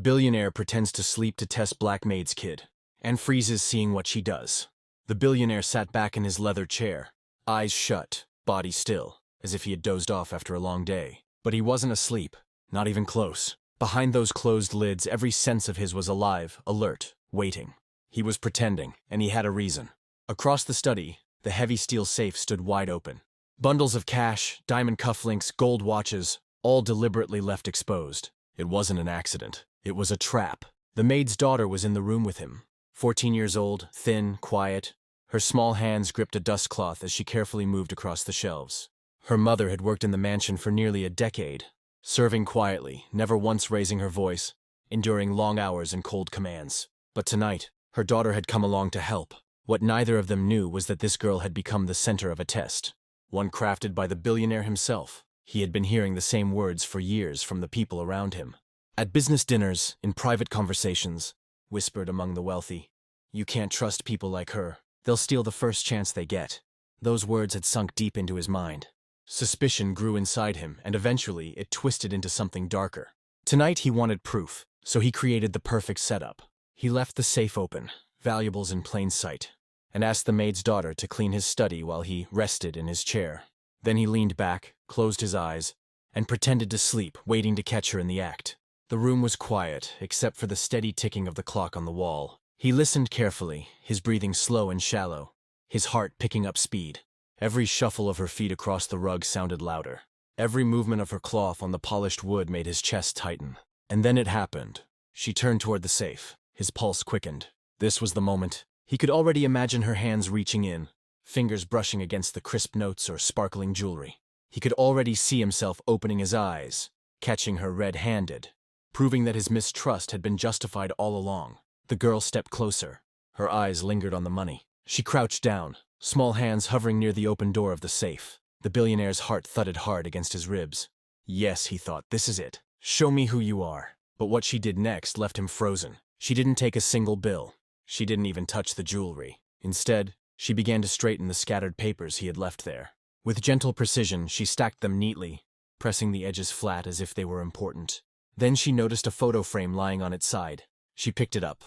Billionaire pretends to sleep to test Black Maid's kid, and freezes seeing what she does. The billionaire sat back in his leather chair, eyes shut, body still, as if he had dozed off after a long day. But he wasn't asleep, not even close. Behind those closed lids, every sense of his was alive, alert, waiting. He was pretending, and he had a reason. Across the study, the heavy steel safe stood wide open. Bundles of cash, diamond cufflinks, gold watches, all deliberately left exposed. It wasn't an accident. It was a trap. The maid's daughter was in the room with him. 14 years old, thin, quiet. Her small hands gripped a dustcloth as she carefully moved across the shelves. Her mother had worked in the mansion for nearly a decade, serving quietly, never once raising her voice, enduring long hours and cold commands. But tonight, her daughter had come along to help. What neither of them knew was that this girl had become the center of a test, one crafted by the billionaire himself. He had been hearing the same words for years from the people around him. At business dinners, in private conversations, whispered among the wealthy, "You can't trust people like her. They'll steal the first chance they get." Those words had sunk deep into his mind. Suspicion grew inside him, and eventually it twisted into something darker. Tonight he wanted proof, so he created the perfect setup. He left the safe open, valuables in plain sight, and asked the maid's daughter to clean his study while he rested in his chair. Then he leaned back, closed his eyes, and pretended to sleep, waiting to catch her in the act. The room was quiet, except for the steady ticking of the clock on the wall. He listened carefully, his breathing slow and shallow, his heart picking up speed. Every shuffle of her feet across the rug sounded louder. Every movement of her cloth on the polished wood made his chest tighten. And then it happened. She turned toward the safe. His pulse quickened. This was the moment. He could already imagine her hands reaching in, fingers brushing against the crisp notes or sparkling jewelry. He could already see himself opening his eyes, catching her red-handed, proving that his mistrust had been justified all along. The girl stepped closer. Her eyes lingered on the money. She crouched down, small hands hovering near the open door of the safe. The billionaire's heart thudded hard against his ribs. Yes, he thought, this is it. Show me who you are. But what she did next left him frozen. She didn't take a single bill. She didn't even touch the jewelry. Instead, she began to straighten the scattered papers he had left there. With gentle precision, she stacked them neatly, pressing the edges flat as if they were important. Then she noticed a photo frame lying on its side. She picked it up.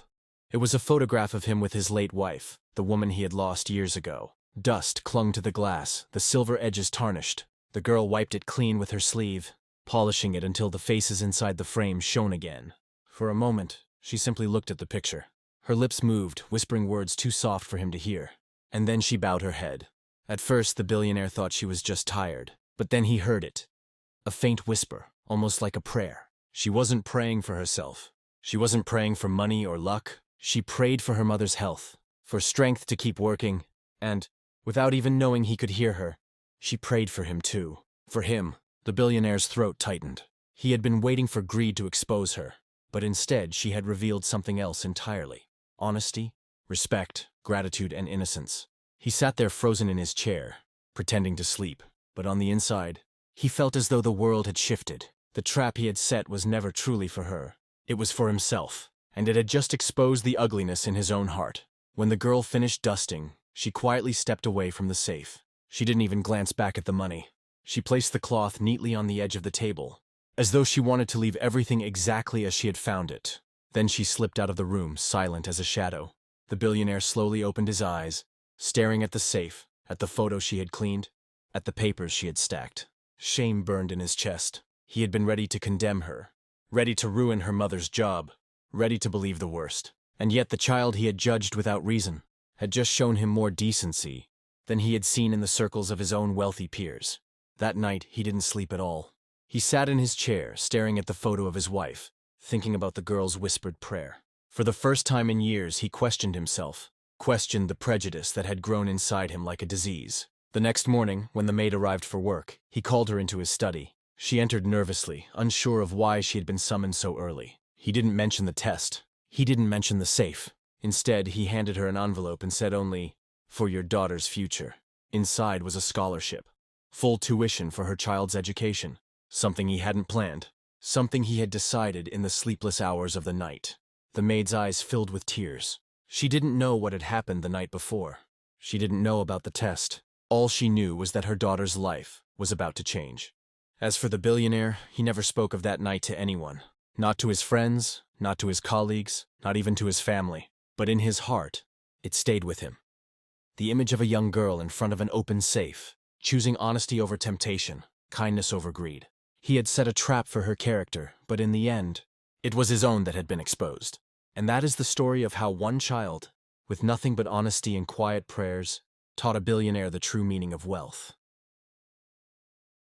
It was a photograph of him with his late wife, the woman he had lost years ago. Dust clung to the glass, the silver edges tarnished. The girl wiped it clean with her sleeve, polishing it until the faces inside the frame shone again. For a moment, she simply looked at the picture. Her lips moved, whispering words too soft for him to hear. And then she bowed her head. At first, the billionaire thought she was just tired, but then he heard it. A faint whisper, almost like a prayer. She wasn't praying for herself. She wasn't praying for money or luck. She prayed for her mother's health, for strength to keep working, and, without even knowing he could hear her, she prayed for him too. For him, the billionaire's throat tightened. He had been waiting for greed to expose her, but instead she had revealed something else entirely. Honesty, respect, gratitude, and innocence. He sat there frozen in his chair, pretending to sleep, but on the inside, he felt as though the world had shifted. The trap he had set was never truly for her. It was for himself, and it had just exposed the ugliness in his own heart. When the girl finished dusting, she quietly stepped away from the safe. She didn't even glance back at the money. She placed the cloth neatly on the edge of the table, as though she wanted to leave everything exactly as she had found it. Then she slipped out of the room, silent as a shadow. The billionaire slowly opened his eyes, staring at the safe, at the photo she had cleaned, at the papers she had stacked. Shame burned in his chest. He had been ready to condemn her, ready to ruin her mother's job, ready to believe the worst. And yet the child he had judged without reason had just shown him more decency than he had seen in the circles of his own wealthy peers. That night, he didn't sleep at all. He sat in his chair, staring at the photo of his wife, thinking about the girl's whispered prayer. For the first time in years, he questioned himself, questioned the prejudice that had grown inside him like a disease. The next morning, when the maid arrived for work, he called her into his study. She entered nervously, unsure of why she had been summoned so early. He didn't mention the test. He didn't mention the safe. Instead, he handed her an envelope and said only, "For your daughter's future." Inside was a scholarship. Full tuition for her child's education. Something he hadn't planned. Something he had decided in the sleepless hours of the night. The maid's eyes filled with tears. She didn't know what had happened the night before. She didn't know about the test. All she knew was that her daughter's life was about to change. As for the billionaire, he never spoke of that night to anyone. Not to his friends, not to his colleagues, not even to his family, but in his heart, it stayed with him. The image of a young girl in front of an open safe, choosing honesty over temptation, kindness over greed. He had set a trap for her character, but in the end, it was his own that had been exposed. And that is the story of how one child, with nothing but honesty and quiet prayers, taught a billionaire the true meaning of wealth.